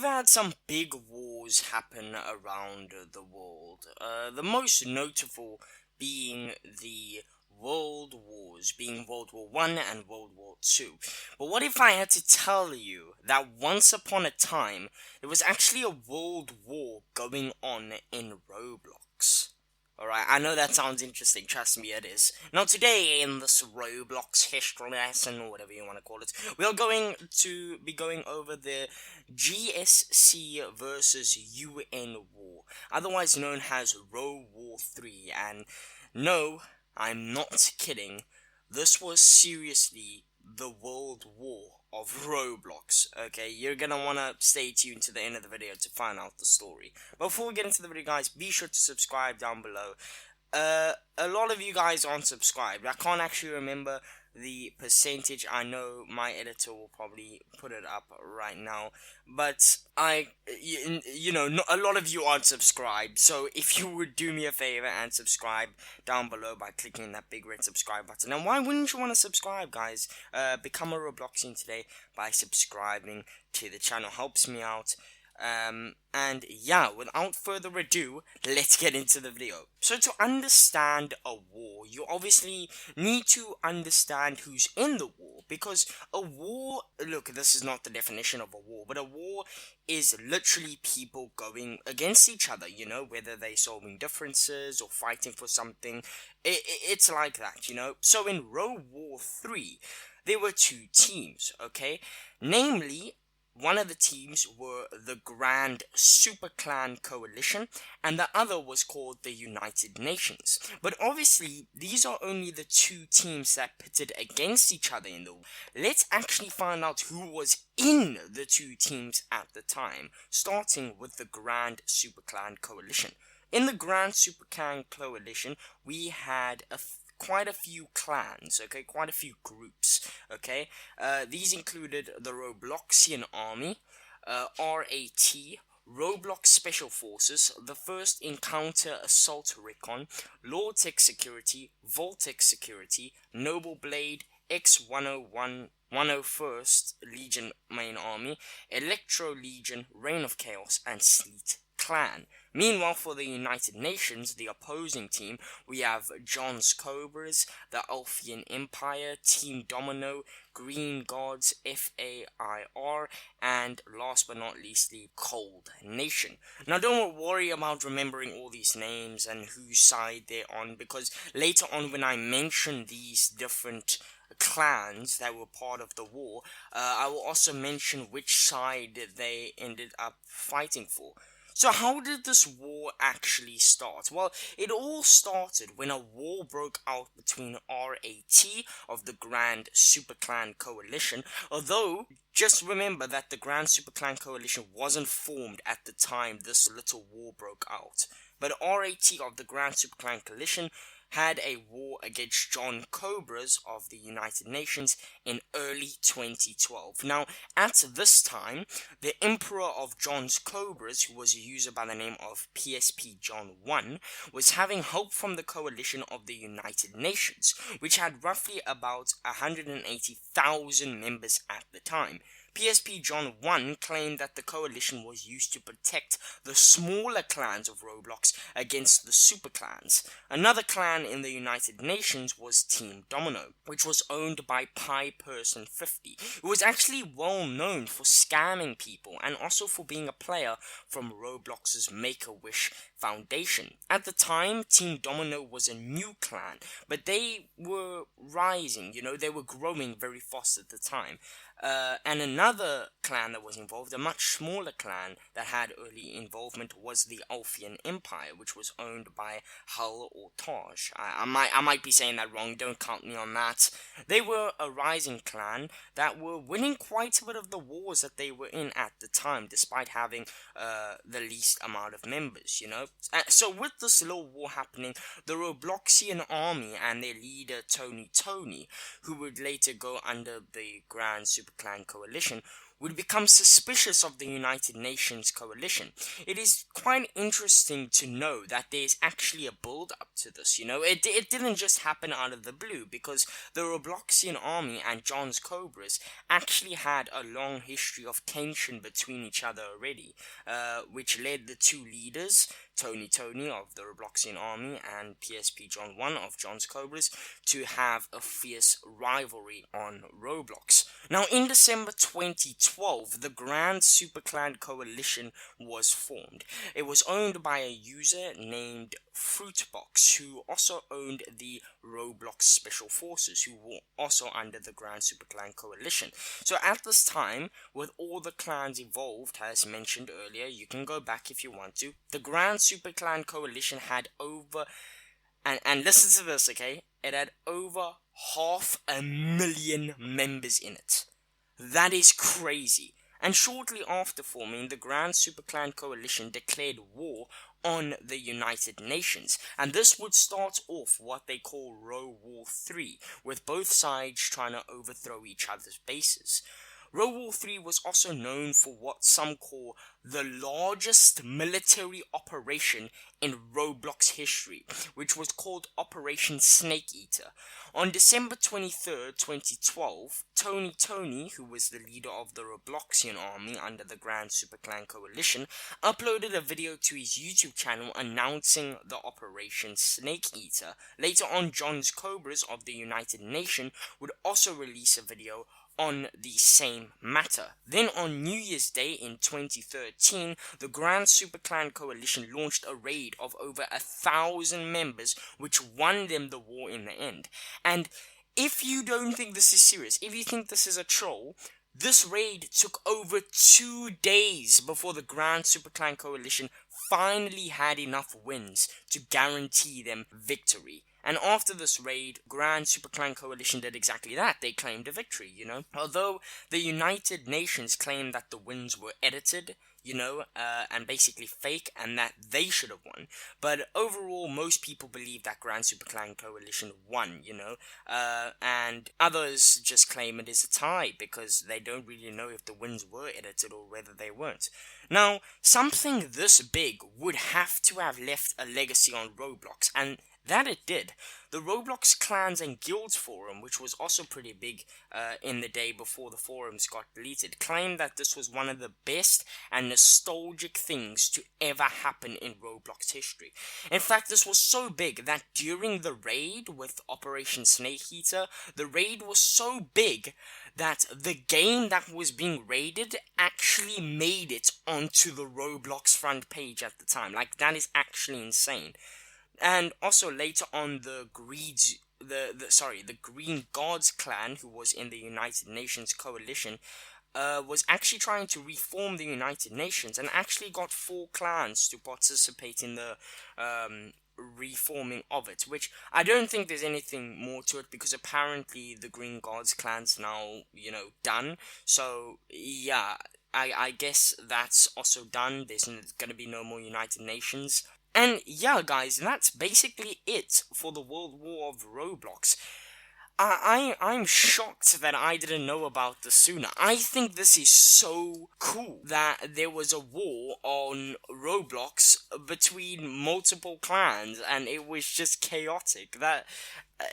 had some big wars happen around the world. The most notable being the World Wars, being World War One and World War Two. But what if I had to tell you that once upon a time there was actually a world war going on in Roblox? Alright, I know that sounds interesting, trust me it is. Now today in this Roblox history lesson, or whatever you want to call it, we are going to be going over the GSC versus UN war, otherwise known as World War 3, and no, I'm not kidding, this was seriously the World War of Roblox. Okay, you're gonna wanna stay tuned to the end of the video to find out the story. Before we get into the video, guys, be sure to subscribe down below. A lot of you guys aren't subscribed. I can't actually remember the percentage. I know my editor will probably put it up right now, but you know, a lot of you aren't subscribed. So if you would do me a favor and subscribe down below by clicking that big red subscribe button. And why wouldn't you want to subscribe, guys? Become a Robloxian today by subscribing to the channel. Helps me out. And yeah, without further ado, let's get into the video. So to understand a war, you obviously need to understand who's in the war, because a war, look, this is not the definition of a war, but a war is literally people going against each other, you know, whether they're solving differences or fighting for something. It's like that, you know. So in World War 3, there were two teams, okay, namely, one of the teams were the Grand Super Clan Coalition, and the other was called the United Nations. But obviously, these are only the two teams that pitted against each other in the war. Let's actually find out who was in the two teams at the time, starting with the Grand Super Clan Coalition. In the Grand Super Clan Coalition, we had quite a few clans, okay, quite a few groups, okay. These included the Robloxian Army, RAT, Roblox Special Forces, the First Encounter Assault Recon, Lawtech Security, Voltech Security, Noble Blade, X101, 101st Legion Main Army, Electro Legion, Reign of Chaos, and Sleet Clan. Meanwhile, for the United Nations, the opposing team, we have John's Cobras, the Alphian Empire, Team Domino, Green Gods, FAIR, and last but not least, the Cold Nation. Now, don't worry about remembering all these names and whose side they're on, because later on when I mention these different clans that were part of the war, I will also mention which side they ended up fighting for. So how did this war actually start? Well, it all started when a war broke out between RAT of the Grand Super Clan Coalition, although just remember that the Grand Super Clan Coalition wasn't formed at the time this little war broke out. But RAT of the Grand Super Clan Coalition had a war against John Cobras of the United Nations in early 2012. Now, at this time, the Emperor of John's Cobras, who was a user by the name of PSP John 1, was having help from the coalition of the United Nations, which had roughly about 180,000 members at the time. PSP John 1 claimed that the coalition was used to protect the smaller clans of Roblox against the super clans. Another clan in the United Nations was Team Domino, which was owned by PyPerson50, who was actually well known for scamming people and also for being a player from Roblox's Make-A-Wish Foundation. At the time, Team Domino was a new clan, but they were rising, you know, they were growing very fast at the time. And another clan that was involved, a much smaller clan that had early involvement, was the Alphian Empire, which was owned by Hull or Taj. I might be saying that wrong, don't count me on that. They were a rising clan that were winning quite a bit of the wars that they were in at the time, despite having the least amount of members, you know. So with this little war happening, the Robloxian army and their leader Tony, who would later go under the Grand Super Clan Coalition, would become suspicious of the United Nations coalition. It is quite interesting to know that there's actually a build up to this, it didn't just happen out of the blue, because the Robloxian army and John's Cobras actually had a long history of tension between each other already, which led the two leaders, Tony of the Robloxian army and PSP John 1 of John's Cobras, to have a fierce rivalry on Roblox. Now, in December 2012, the Grand Super Clan Coalition was formed. It was owned by a user named Fruitbox, who also owned the Roblox Special Forces, who were also under the Grand Super Clan Coalition. So at this time, with all the clans involved, as mentioned earlier, you can go back if you want to, the Grand Super Clan Coalition had over, and listen to this, okay, it had over 500,000 members in it. That is crazy. And shortly after forming, the Grand Super Clan Coalition declared war on the United Nations, and this would start off what they call World War 3, with both sides trying to overthrow each other's bases. World War 3 was also known for what some call the largest military operation in Roblox history, which was called Operation Snake Eater. On December 23rd, 2012, Tony, who was the leader of the Robloxian army under the Grand Super Clan Coalition, uploaded a video to his YouTube channel announcing the Operation Snake Eater. Later on, John's Cobras of the United Nations would also release a video on the same matter. Then on New Year's Day in 2013, the Grand Super Clan Coalition launched a raid of over 1,000 members, which won them the war in the end. And if you don't think this is serious, if you think this is a troll, this raid took over 2 days before the Grand Super Clan Coalition finally had enough wins to guarantee them victory. And after this raid, Grand Super Clan Coalition did exactly that. They claimed a victory, Although the United Nations claimed that the wins were edited, and basically fake, and that they should have won. But overall, most people believe that Grand Super Clan Coalition won, and others just claim it is a tie because they don't really know if the wins were edited or whether they weren't. Now, something this big would have to have left a legacy on Roblox, and that it did. The Roblox Clans and Guilds forum, which was also pretty big in the day before the forums got deleted, claimed that this was one of the best and nostalgic things to ever happen in Roblox history. In fact, this was so big that during the raid with Operation Snake Eater, the raid was so big that the game that was being raided actually made it onto the Roblox front page at the time. Like, that is actually insane. And also later on, the Green Gods clan, who was in the United Nations coalition, was actually trying to reform the United Nations, and actually got 4 clans to participate in the reforming of it, which I don't think there's anything more to it, because apparently the Green Gods clan's now, done. So yeah, I guess that's also done. There's gonna be no more United Nations. And yeah, guys, that's basically it for the World War of Roblox. I'm shocked that I didn't know about this sooner. I think this is so cool that there was a war on Roblox between multiple clans, and it was just chaotic.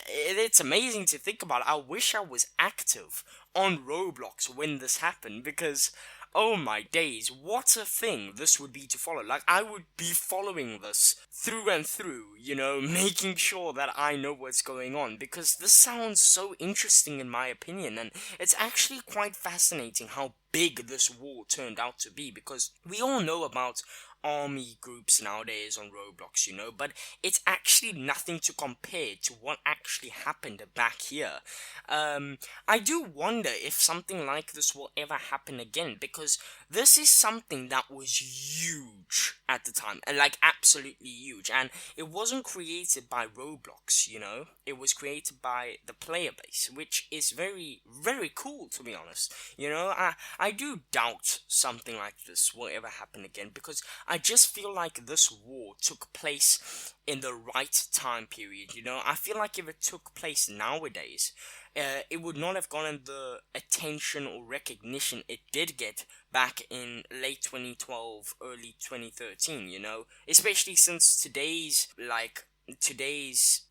It's amazing to think about. I wish I was active on Roblox when this happened, because oh my days, what a thing this would be to follow. Like, I would be following this through and through, making sure that I know what's going on, because this sounds so interesting in my opinion, and it's actually quite fascinating how big this war turned out to be, because we all know about army groups nowadays on Roblox, but it's actually nothing to compare to what actually happened back here. I do wonder if something like this will ever happen again, because this is something that was huge at the time, and like absolutely huge, and it wasn't created by Roblox, it was created by the player base, which is very, very cool, to be honest. I do doubt something like this will ever happen again, because I just feel like this war took place in the right time period. I feel like if it took place nowadays, it would not have gotten the attention or recognition it did get back in late 2012, early 2013, especially since today's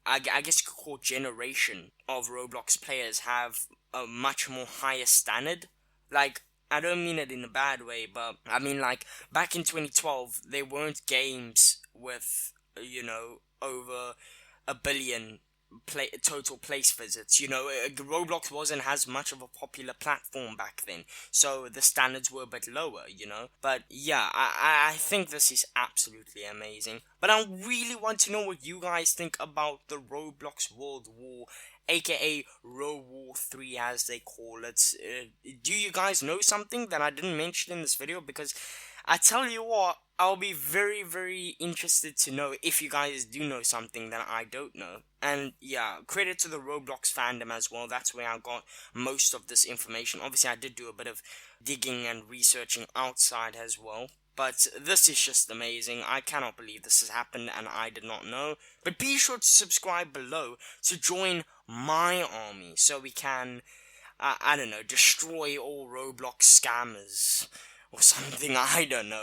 I guess you could call generation of Roblox players have a much more higher standard. Like, I don't mean it in a bad way, but I mean, like, back in 2012 there weren't games with over a billion total place visits. Roblox wasn't as much of a popular platform back then, so the standards were a bit lower. But yeah, I think this is absolutely amazing. But I really want to know what you guys think about the Roblox World War, aka World War 3 as they call it. Do you guys know something that I didn't mention in this video? Because I tell you what, I'll be very, very interested to know if you guys do know something that I don't know. And yeah, credit to the Roblox fandom as well. That's where I got most of this information. Obviously, I did do a bit of digging and researching outside as well. But this is just amazing. I cannot believe this has happened and I did not know. But be sure to subscribe below to join my army so we can, I don't know, destroy all Roblox scammers or something. I don't know.